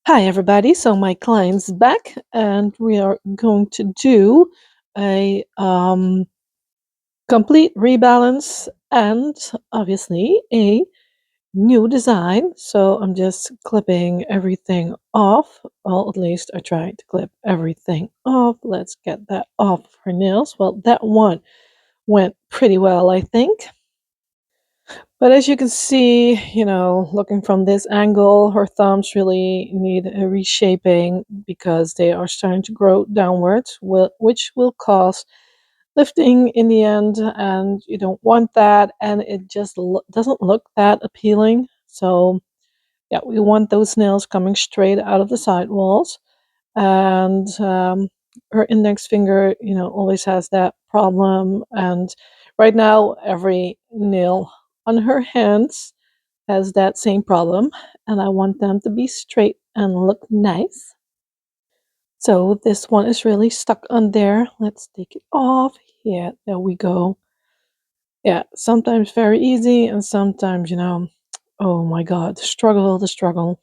Hi everybody, so my client's back and we are going to do a complete rebalance and obviously a new design. So I'm just clipping everything off. Well, at least I tried to clip everything off. Let's get that off her nails. Well, that one went pretty well, I think. But as you can see, looking from this angle, her thumbs really need a reshaping because they are starting to grow downwards, which will cause lifting in the end, and you don't want that, and it just doesn't look that appealing. So, yeah, we want those nails coming straight out of the side walls, and her index finger, always has that problem, and right now every nail on her hands has that same problem, and I want them to be straight and look nice. So this one is really stuck on there. Let's take it off. Yeah, there we go. Yeah, sometimes very easy, and sometimes, oh my god, the struggle, the struggle.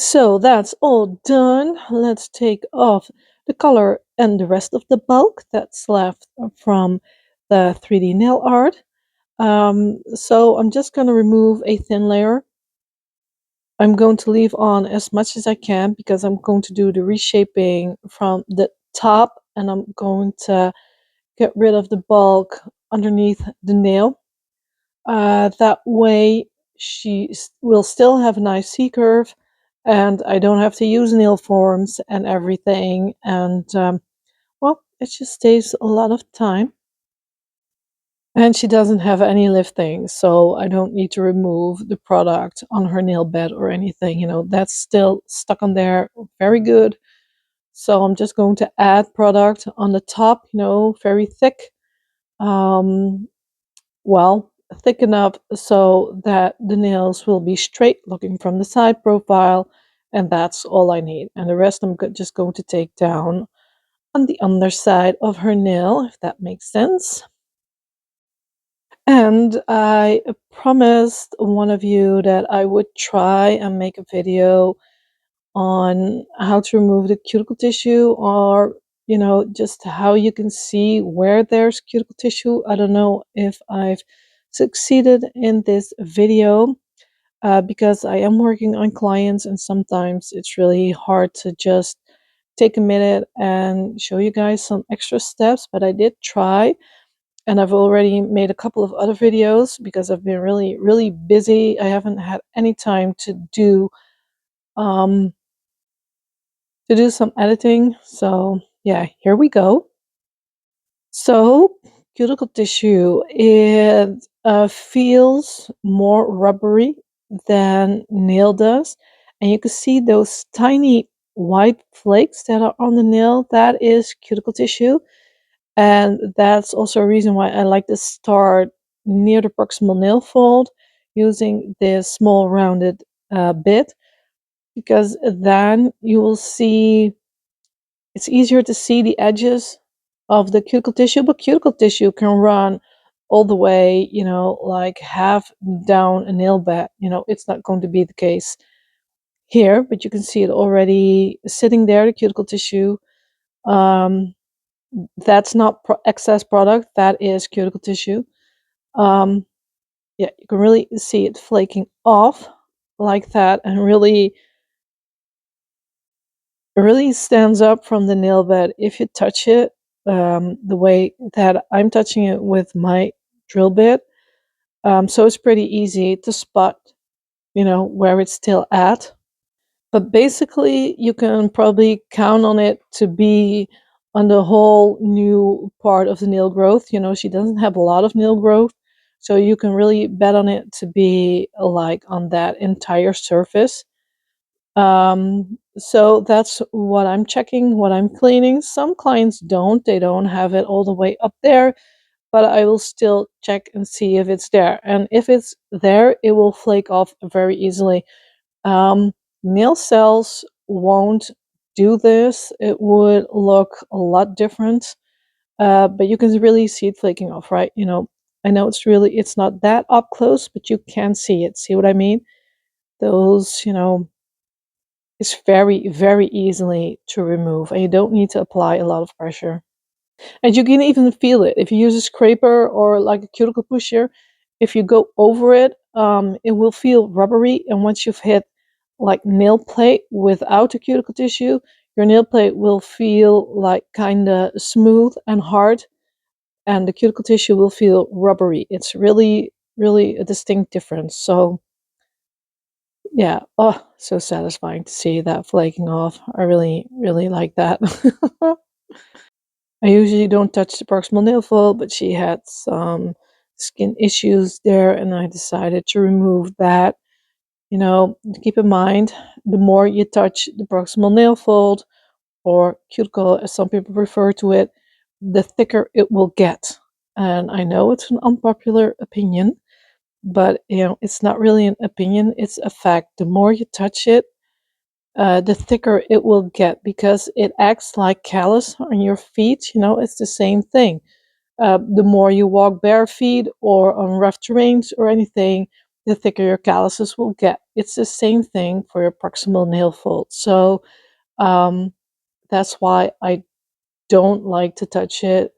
So that's all done. Let's take off the color and the rest of the bulk that's left from the 3D nail art. So I'm just going to remove a thin layer. I'm going to leave on as much as I can because I'm going to do the reshaping from the top, and I'm going to get rid of the bulk underneath the nail. That way she will still have a nice C-curve, and I don't have to use nail forms and everything, and well, it just saves a lot of time. And she doesn't have any lifting, so I don't need to remove the product on her nail bed or anything. That's still stuck on there very good. So I'm just going to add product on the top, very thick. Um, well, thick enough so that the nails will be straight looking from the side profile. And that's all I need. And the rest I'm just going to take down on the underside of her nail, if that makes sense. And I promised one of you that I would try and make a video on how to remove the cuticle tissue, or, just how you can see where there's cuticle tissue. I don't know if I've succeeded in this video because I am working on clients, and sometimes it's really hard to just take a minute and show you guys some extra steps, but I did try. and I've already made a couple of other videos because I've been really busy. I haven't had any time um, to do some editing. So yeah, here we go. So cuticle tissue, it feels more rubbery than nail does, and you can see those tiny white flakes that are on the nail. That is cuticle tissue, and that's also a reason why I like to start near the proximal nail fold using this small rounded bit, because then you will see it's easier to see the edges of the cuticle tissue, but cuticle tissue can run all the way, like half down a nail bed. It's not going to be the case here, but you can see it already sitting there, the cuticle tissue. Um, that's not excess product, that is cuticle tissue. Um, yeah, you can really see it flaking off like that, and really stands up from the nail bed if you touch it the way that I'm touching it with my drill bit. So it's pretty easy to spot, where it's still at. But basically, you can probably count on it to be on the whole new part of the nail growth. She doesn't have a lot of nail growth, so you can really bet on it to be like on that entire surface. So that's what I'm checking, what I'm cleaning. Some clients don't, they don't have it all the way up there, but I will still check and see if it's there. And if it's there, it will flake off very easily. Nail cells won't do this. It would look a lot different, but you can really see it flaking off, right? I know it's not that up close, but you can see it. See what I mean? Those, is very easily to remove, and you don't need to apply a lot of pressure. And you can even feel it if you use a scraper or like a cuticle pusher. If you go over it, it will feel rubbery, and once you've hit like nail plate without the cuticle tissue, your nail plate will feel like kind of smooth and hard, and the cuticle tissue will feel rubbery. It's really a distinct difference. So yeah, oh, so satisfying to see that flaking off. I really like that. I usually don't touch the proximal nail fold, but she had some skin issues there, and I decided to remove that. Keep in mind, the more you touch the proximal nail fold, or cuticle as some people refer to it, the thicker it will get. And I know it's an unpopular opinion, but it's not really an opinion, it's a fact. The more you touch it, the thicker it will get, because it acts like callus on your feet. It's the same thing. The more you walk bare feet or on rough terrains or anything, the thicker your calluses will get. It's the same thing for your proximal nail fold. So um, that's why I don't like to touch it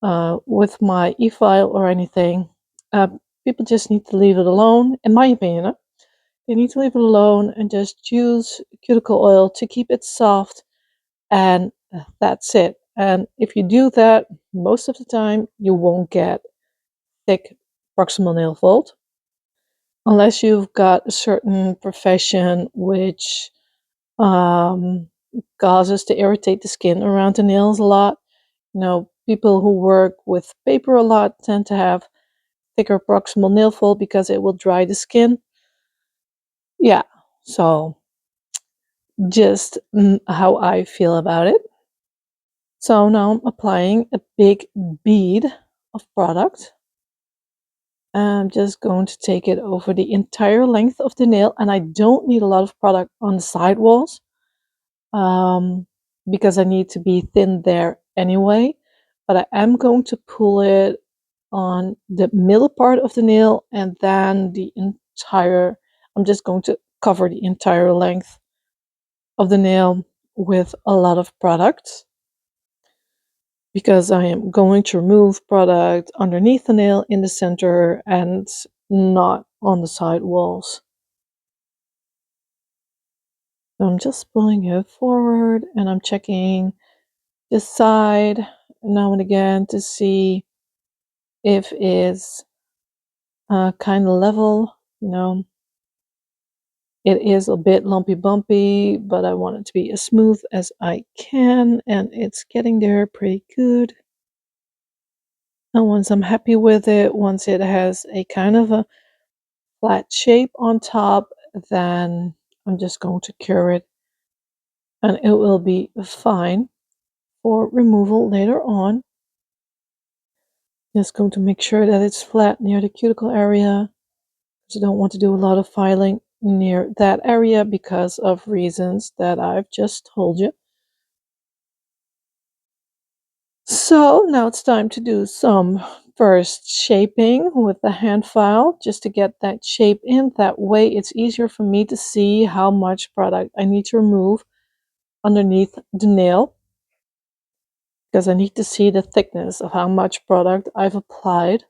with my e-file or anything. Uh, People just need to leave it alone, in my opinion. They need to leave it alone and just use cuticle oil to keep it soft, and that's it. And if you do that, most of the time you won't get thick proximal nail fold, unless you've got a certain profession which um, causes to irritate the skin around the nails a lot. People who work with paper a lot tend to have thicker proximal nail fold because it will dry the skin. Yeah, so just how I feel about it. So now I'm applying a big bead of product. I'm just going to take it over the entire length of the nail, and I don't need a lot of product on the side walls, because I need to be thin there anyway. But I am going to pull it on the middle part of the nail, and then I'm just going to cover the entire length of the nail with a lot of product, because I am going to remove product underneath the nail, in the center, and not on the side walls. So I'm just pulling it forward, and I'm checking this side now and again to see if it's kind of level, you know. It is a bit lumpy bumpy, but I want it to be as smooth as I can, and it's getting there pretty good. And once I'm happy with it, once it has a kind of a flat shape on top, then I'm just going to cure it, and it will be fine for removal later on. Just going to make sure that it's flat near the cuticle area, because I don't want to do a lot of filing near that area because of reasons that I've just told you. So now it's time to do some first shaping with the hand file, just to get that shape in. That way it's easier for me to see how much product I need to remove underneath the nail, because I need to see the thickness of how much product I've applied.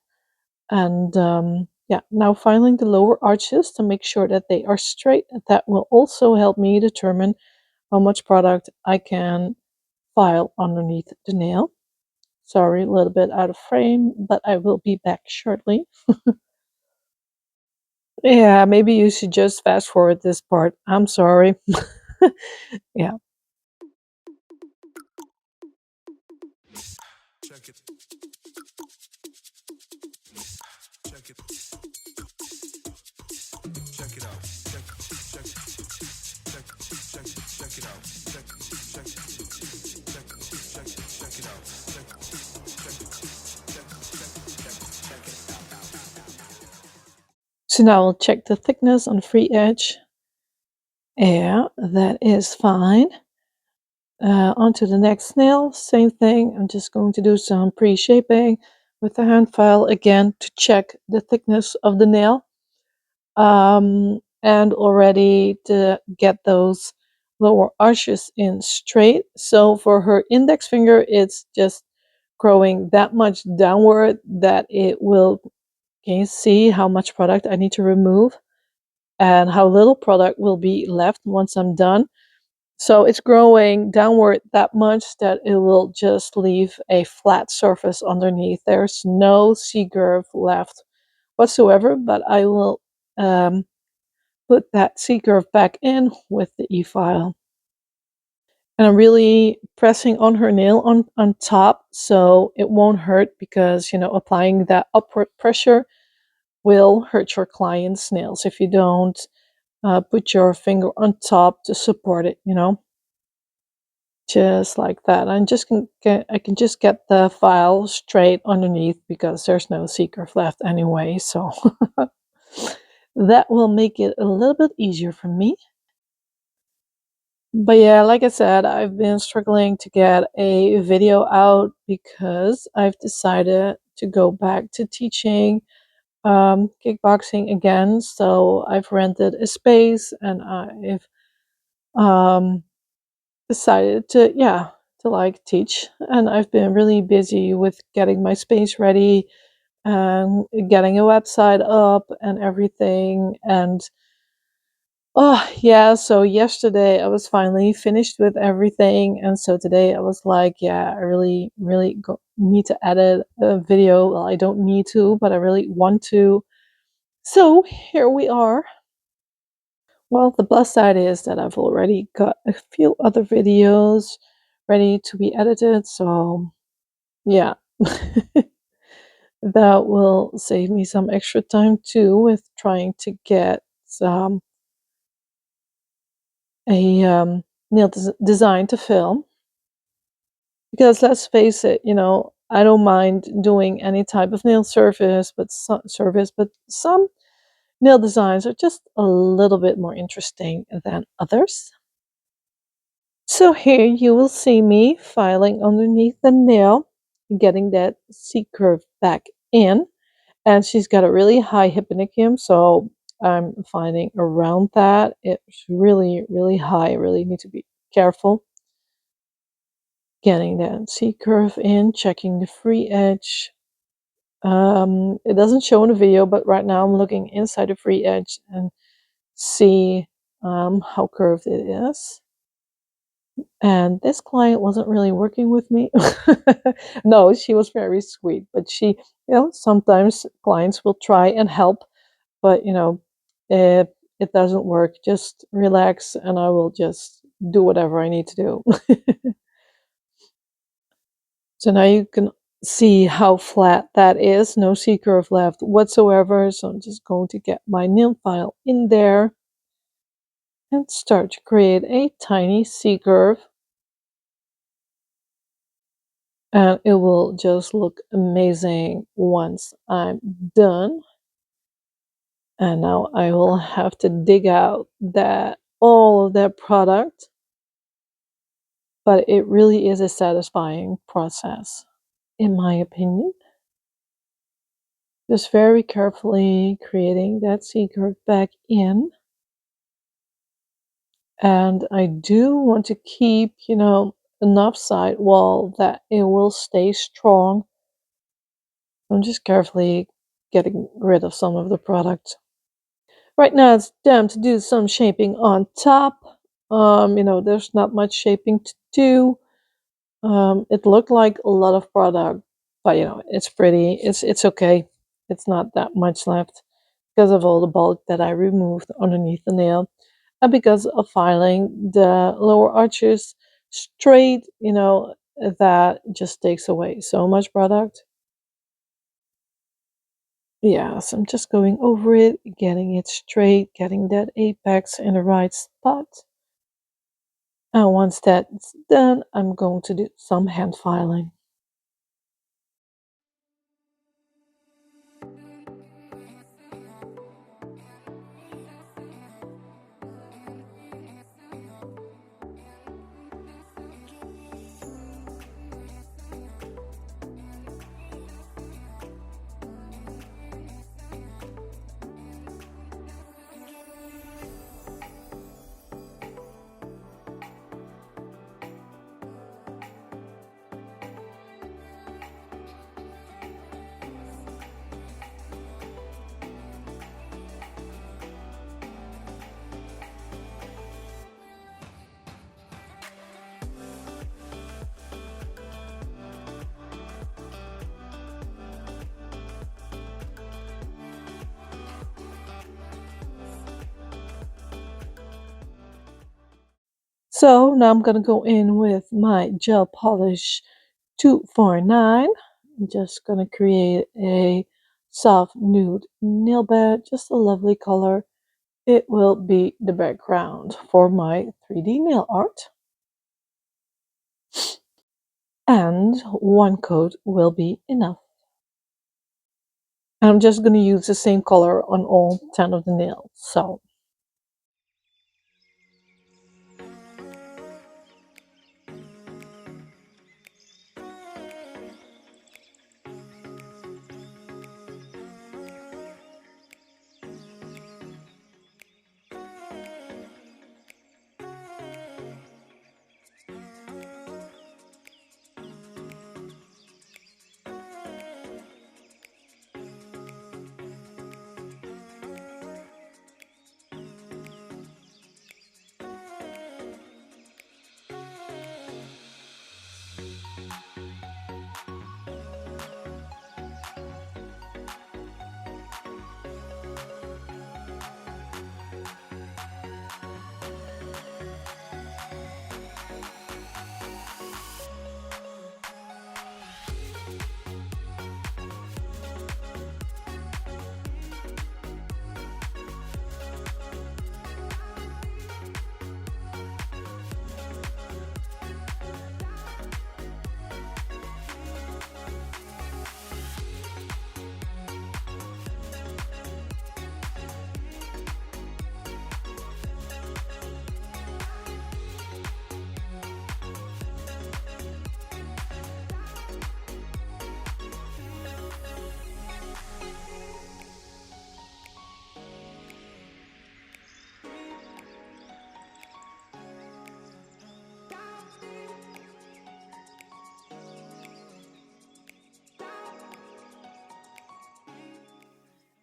And yeah, now filing the lower arches to make sure that they are straight. That will also help me determine how much product I can file underneath the nail. Sorry, a little bit out of frame, but I will be back shortly. Yeah, maybe you should just fast forward this part. I'm sorry. Yeah. Check it. Check it. Check it out. Check it. Check it. Check it. Check it. Check it out. Check it. Check it. Check it. Check it. Check it out. Check it. Check it. Check it. So now I'll check the thickness on the free edge. Yeah, that is fine. Onto the next nail, same thing. I'm just going to do some pre-shaping with the hand file again to check the thickness of the nail. And already to get those lower arches in straight. So for her index finger, it's just growing that much downward that it will, can you see how much product I need to remove and how little product will be left once I'm done. So it's growing downward that much that it will just leave a flat surface underneath. There's no C-curve left whatsoever, but I will put that C-curve back in with the E-file. And I'm really pressing on her nail on top so it won't hurt, because, you know, applying that upward pressure will hurt your client's nails if you don't put your finger on top to support it, you know. Just like that. I can just get the file straight underneath because there's no C-curve left anyway, so that will make it a little bit easier for me. But yeah, like I said, I've been struggling to get a video out because I've decided to go back to teaching kickboxing again. So I've rented a space, and I've um, decided to, yeah, to like teach. And I've been really busy with getting my space ready and getting a website up and everything. And oh, yeah, so yesterday I was finally finished with everything, and so today I was like, yeah, I really, really need to edit a video. Well, I don't need to, but I really want to. So here we are. Well, the plus side is that I've already got a few other videos ready to be edited, so yeah. That will save me some extra time too with trying to get a nail design to film. Because let's face it, you know, I don't mind doing any type of nail service, but some nail designs are just a little bit more interesting than others. So here you will see me filing underneath the nail, getting that C-curve back in. And she's got a really high hyponychium, so I'm finding around that it's really, really high. I really need to be careful. Getting that C-curve in, checking the free edge. It doesn't show in the video, but right now I'm looking inside the free edge and see how curved it is. And this client wasn't really working with me. No, she was very sweet, but sometimes clients will try and help, but if it doesn't work, just relax and I will just do whatever I need to do. So now you can see how flat that is, no C-curve left whatsoever. So I'm just going to get my nail file in there and start to create a tiny C-curve. And it will just look amazing once I'm done. And now I will have to dig out all of that product, but it really is a satisfying process, in my opinion. Just very carefully creating that C-curve back in. And I do want to keep, enough sidewall that it will stay strong. I'm just carefully getting rid of some of the product. Right now it's time to do some shaping on top. There's not much shaping to do. It looked like a lot of product, but it's pretty. It's okay. It's not that much left because of all the bulk that I removed underneath the nail, and because of filing the lower arches straight. That just takes away so much product. Yes, I'm just going over it, getting it straight, getting that apex in the right spot. And once that's done, I'm going to do some hand filing. So now I'm going to go in with my gel polish 249. I'm just going to create a soft nude nail bed, just a lovely color. It will be the background for my 3D nail art. And one coat will be enough. And I'm just going to use the same color on all 10 of the nails. So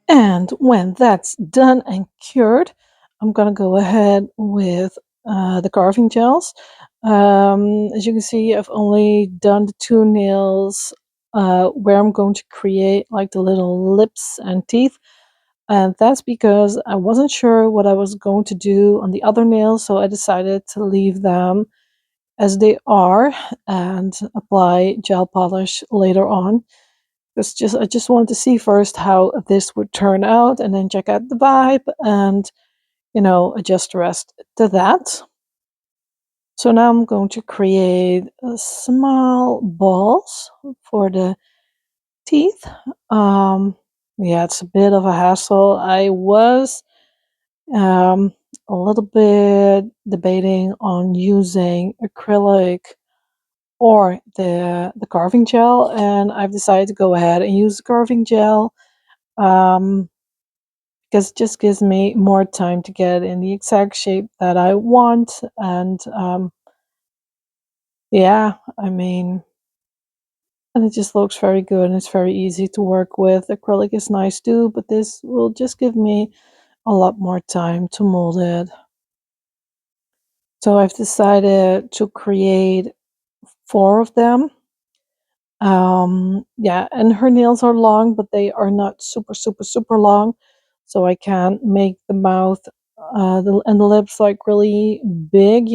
and when that's done and cured, I'm going to go ahead with the carving gels. As you can see, I've only done the two nails where I'm going to create like the little lips and teeth. And that's because I wasn't sure what I was going to do on the other nails, so I decided to leave them as they are and apply gel polish later on. I just wanted to see first how this would turn out and then check out the vibe and adjust the rest to that. So now I'm going to create small balls for the teeth. Um, yeah, it's a bit of a hassle. I was um, a little bit debating on using acrylic or the carving gel, and I've decided to go ahead and use the carving gel um, because it just gives me more time to get in the exact shape that I want. And yeah, I mean, and it just looks very good and it's very easy to work with. Acrylic is nice too, but this will just give me a lot more time to mold it. So I've decided to create four of them. Yeah, and her nails are long, but they are not super, super, super long. So I can't make the mouth and the lips like really big,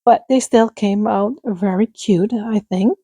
but they still came out very cute, I think.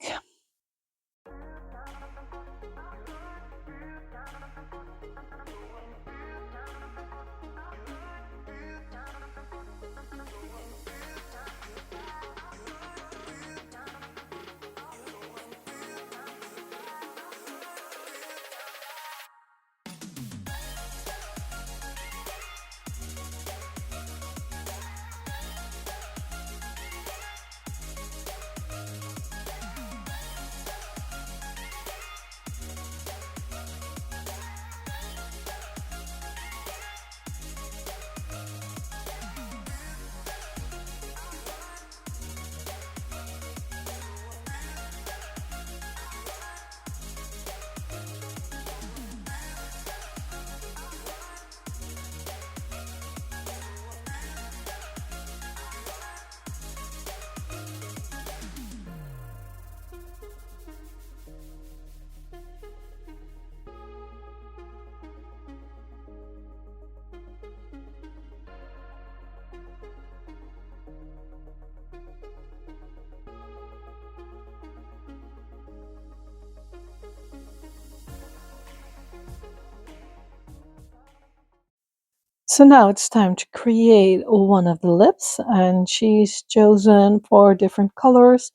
So now it's time to create one of the lips, and she's chosen four different colors.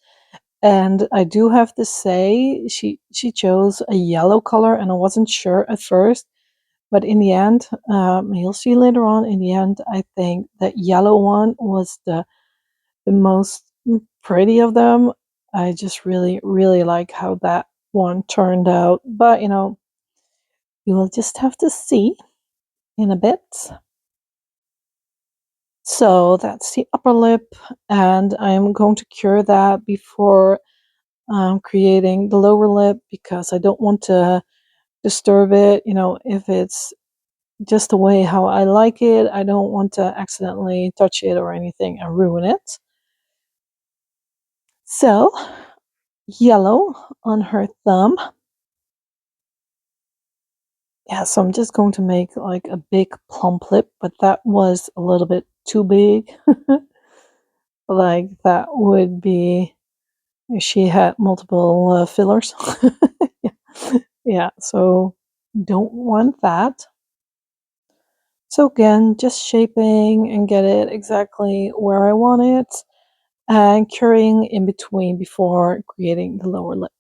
And I do have to say, she chose a yellow color, and I wasn't sure at first, but in the end, you'll see later on. In the end, I think that yellow one was the most pretty of them. I just really, really like how that one turned out. But you will just have to see in a bit. So that's the upper lip, and I'm going to cure that before creating the lower lip because I don't want to disturb it. If it's just the way how I like it, I don't want to accidentally touch it or anything and ruin it. So, yellow on her thumb. Yeah, so I'm just going to make like a big plump lip, but that was a little bit too big. Like that would be if she had multiple fillers. Yeah. Yeah, so don't want that. So again, just shaping and get it exactly where I want it and curing in between before creating the lower lip.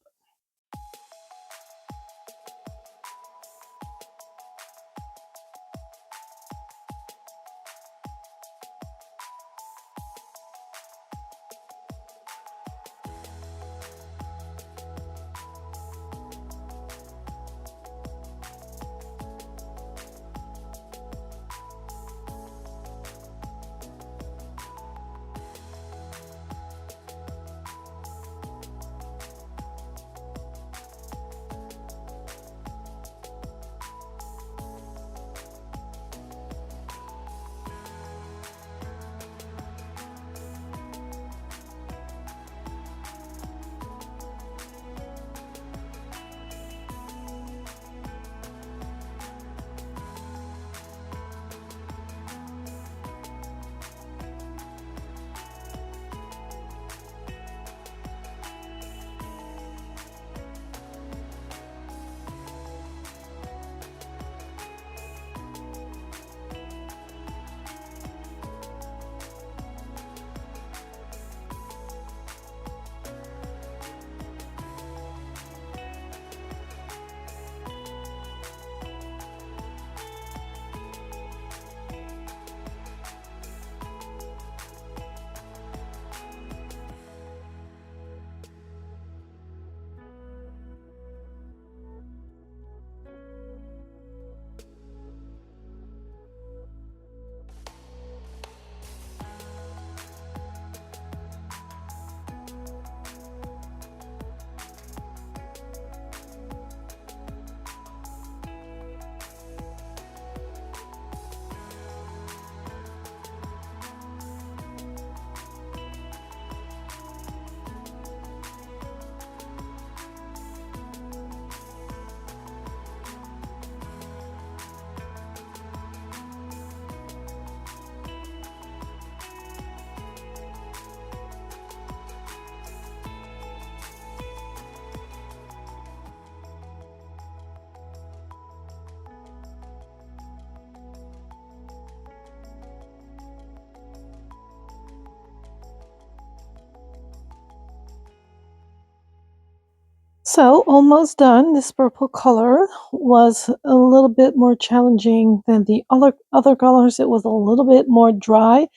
So almost done. This purple color was a little bit more challenging than the other colors. It was a little bit more dry,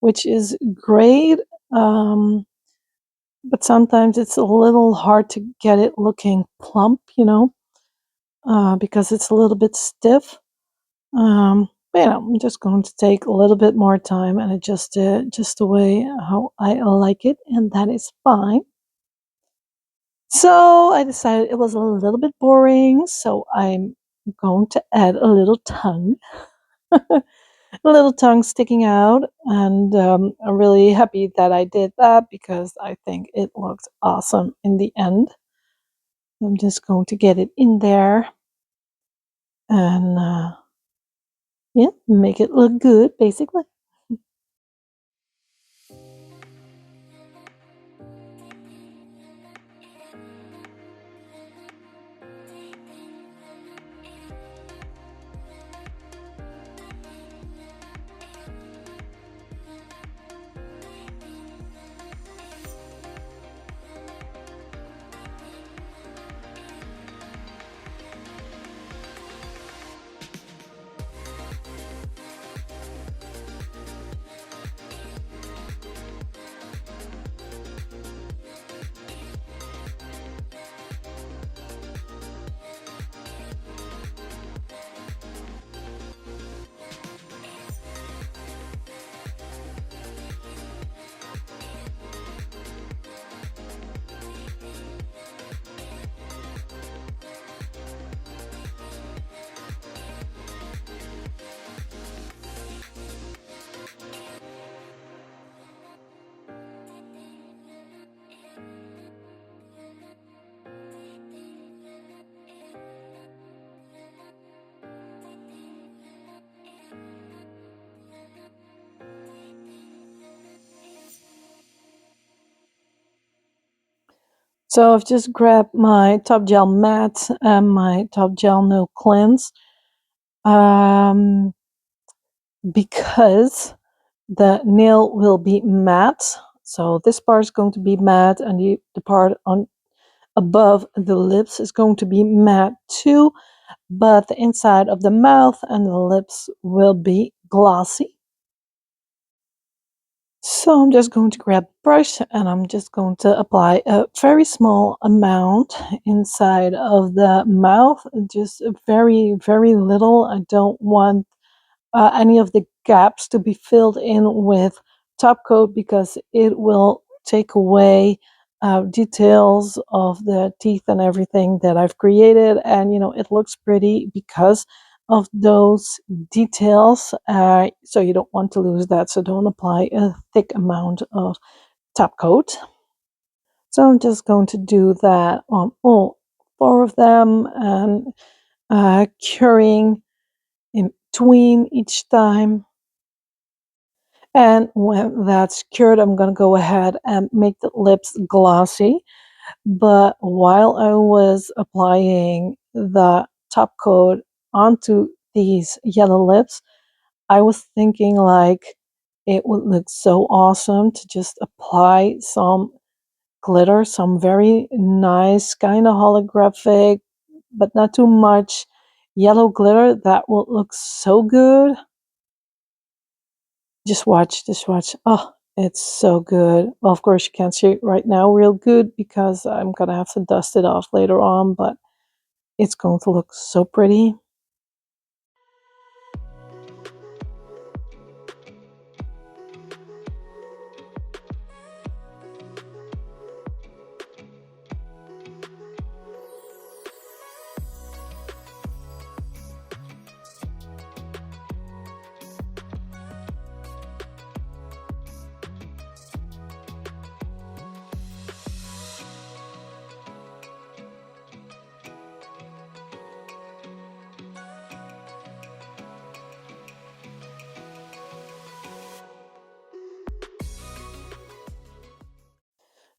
which is great. Um, but sometimes it's a little hard to get it looking plump, because it's a little bit stiff. But, I'm just going to take a little bit more time and adjust it just the way how I like it, and that is fine. So I decided it was a little bit boring, so I'm going to add a little tongue, a little tongue sticking out, and I'm really happy that I did that because I think it looked awesome in the end. I'm just going to get it in there and yeah, make it look good, basically. So I've just grabbed my Top Gel Matte and my Top Gel No Cleanse, um, because the nail will be matte. So this part is going to be matte, and the part on above the lips is going to be matte too, but the inside of the mouth and the lips will be glossy. So I'm just going to grab the brush and I'm just going to apply a very small amount inside of the mouth, just a very, very little. I don't want any of the gaps to be filled in with top coat because it will take away details of the teeth and everything that I've created, and it looks pretty because of those details, so you don't want to lose that, so don't apply a thick amount of top coat. So I'm just going to do that on all four of them and curing in between each time. And when that's cured, I'm going to go ahead and make the lips glossy. But while I was applying the top coat onto these yellow lips, I was thinking like it would look so awesome to just apply some glitter, some very nice, kind of holographic, but not too much yellow glitter. That will look so good. Just watch, just watch. Oh, it's so good. Well, of course, you can't see it right now real good because I'm going to have to dust it off later on, but it's going to look so pretty.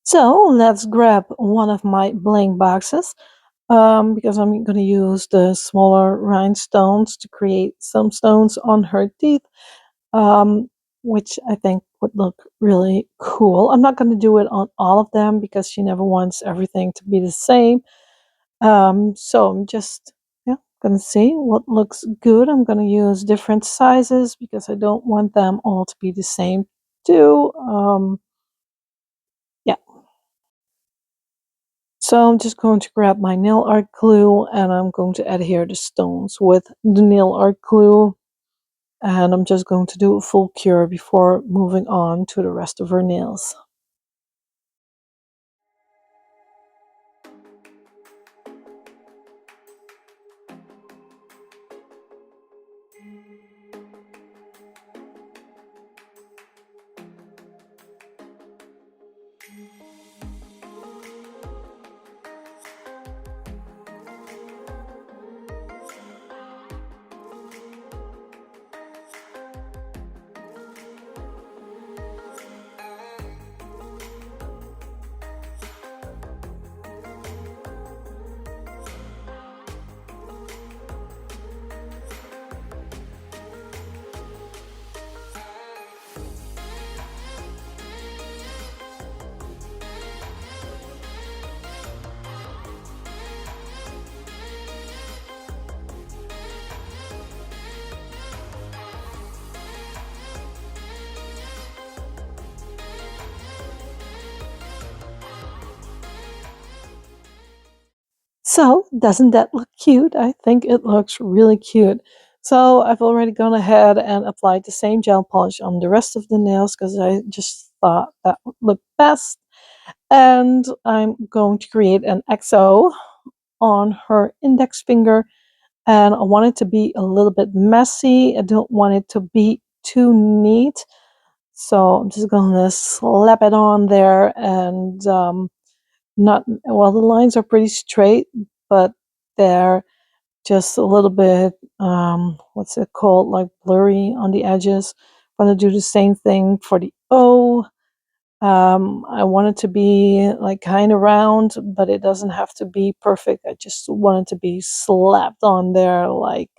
So let's grab one of my bling boxes, because I'm going to use the smaller rhinestones to create some stones on her teeth, um, which I think would look really cool. I'm not going to do it on all of them because she never wants everything to be the same. So I'm just, yeah, gonna see what looks good. I'm gonna use different sizes because I don't want them all to be the same too. Yeah. So I'm just going to grab my nail art glue and I'm going to adhere the stones with the nail art glue. And I'm just going to do a full cure before moving on to the rest of her nails. So, doesn't that look cute? I think it looks really cute. So, I've already gone ahead and applied the same gel polish on the rest of the nails because I just thought that would look best. And I'm going to create an XO on her index finger. And I want it to be a little bit messy. I don't want it to be too neat. So, I'm just going to slap it on there and not well, the lines are pretty straight, but they're just a little bit what's it called, like blurry on the edges. I'm going to do the same thing for the O. I want it to be like kind of round, but it doesn't have to be perfect. I just want it to be slapped on there, like,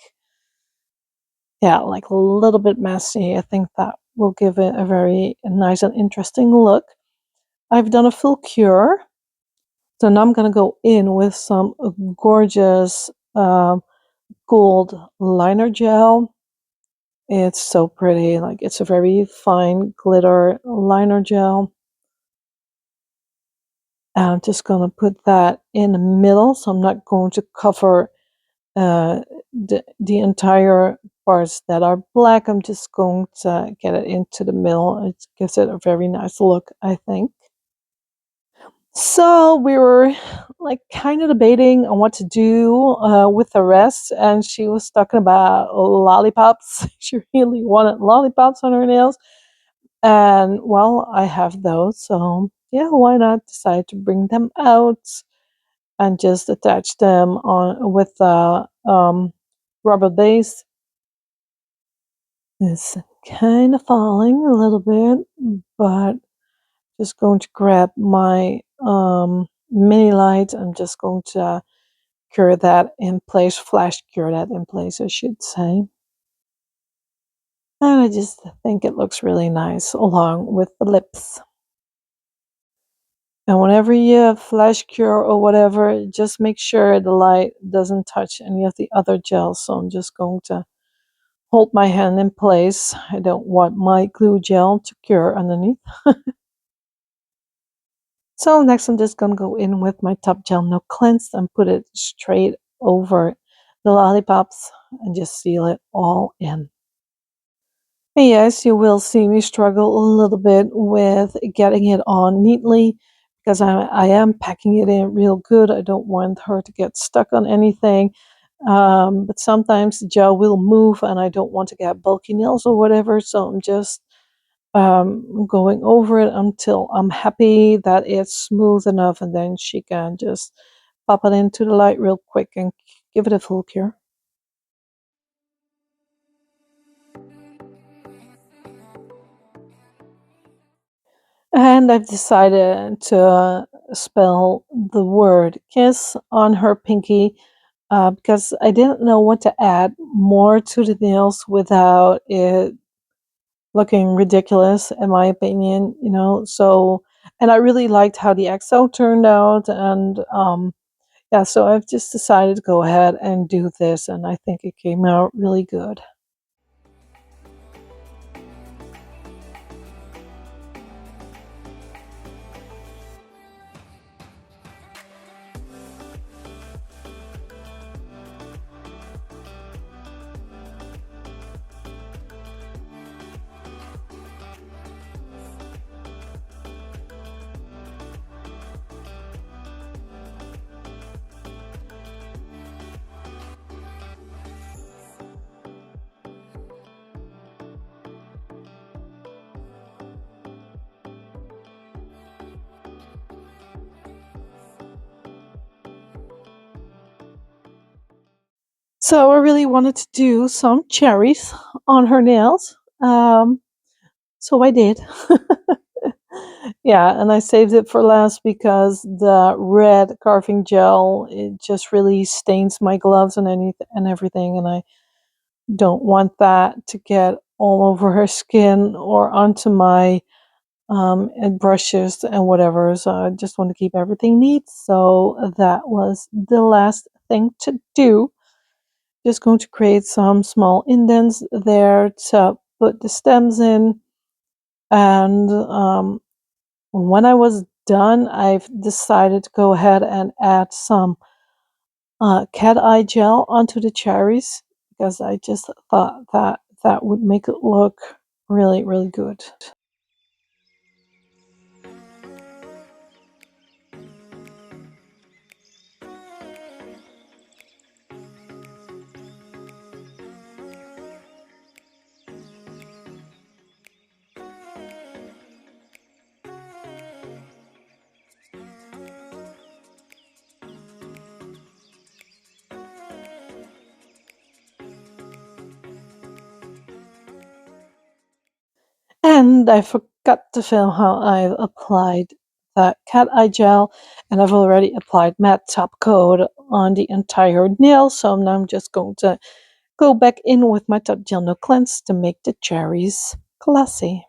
yeah, like a little bit messy. I think that will give it a very nice and interesting look. I've done a full cure. So now I'm going to go in with some gorgeous gold liner gel. It's so pretty. Like, it's a very fine glitter liner gel. And I'm just going to put that in the middle. So I'm not going to cover uh, the entire parts that are black. I'm just going to get it into the middle. It gives it a very nice look, I think. So we were like kind of debating on what to do with the rest, and she was talking about lollipops. She really wanted lollipops on her nails, and well, I have those, so yeah, why not decide to bring them out and just attach them on with the rubber base. It's kind of falling a little bit, but just going to grab my mini light. I'm just going to cure that in place, flash cure that in place, I should say. And I just think it looks really nice along with the lips. And whenever you flash cure or whatever, just make sure the light doesn't touch any of the other gels. So I'm just going to hold my hand in place. I don't want my glue gel to cure underneath. So next I'm just going to go in with my top gel no cleanse and put it straight over the lollipops and just seal it all in. And yes, you will see me struggle a little bit with getting it on neatly because I am packing it in real good. I don't want her to get stuck on anything. But sometimes the gel will move and I don't want to get bulky nails or whatever. So I'm just going over it until I'm happy that it's smooth enough, and then she can just pop it into the light real quick and give it a full cure. And I've decided to spell the word kiss on her pinky because I didn't know what to add more to the nails without it looking ridiculous in my opinion, you know. So, and I really liked how the XO turned out, and yeah, so I've just decided to go ahead and do this, and I think it came out really good. So I really wanted to do some cherries on her nails. So I did. Yeah, and I saved it for last because the red carving gel, it just really stains my gloves and anything and everything, and I don't want that to get all over her skin or onto my and brushes and whatever. So I just want to keep everything neat. So that was the last thing to do. Just going to create some small indents there to put the stems in. And when I was done, I've decided to go ahead and add some cat eye gel onto the cherries because I just thought that that would make it look really, really good. And I forgot to film how I've applied that cat eye gel, and I've already applied matte top coat on the entire nail. So now I'm just going to go back in with my top gel no cleanse to make the cherries classy.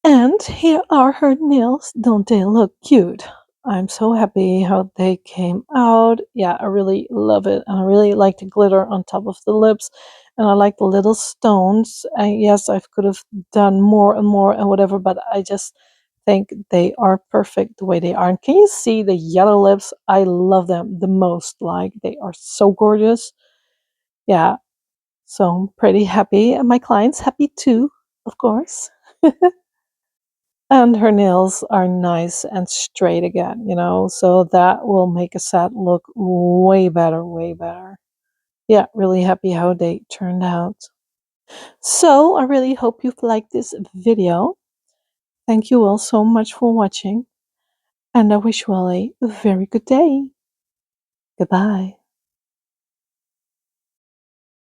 And here are her nails. Don't they look cute? I'm so happy how they came out. Yeah, I really love it. And I really like the glitter on top of the lips. And I like the little stones. And yes, I could have done more and more and whatever, but I just think they are perfect the way they are. And can you see the yellow lips? I love them the most. Like, they are so gorgeous. Yeah, so I'm pretty happy. And my client's happy too, of course. And her nails are nice and straight again, you know, so that will make a set look way better, way better. Yeah, really happy how they turned out. So I really hope you've liked this video. Thank you all so much for watching, and I wish you all a very good day. Goodbye.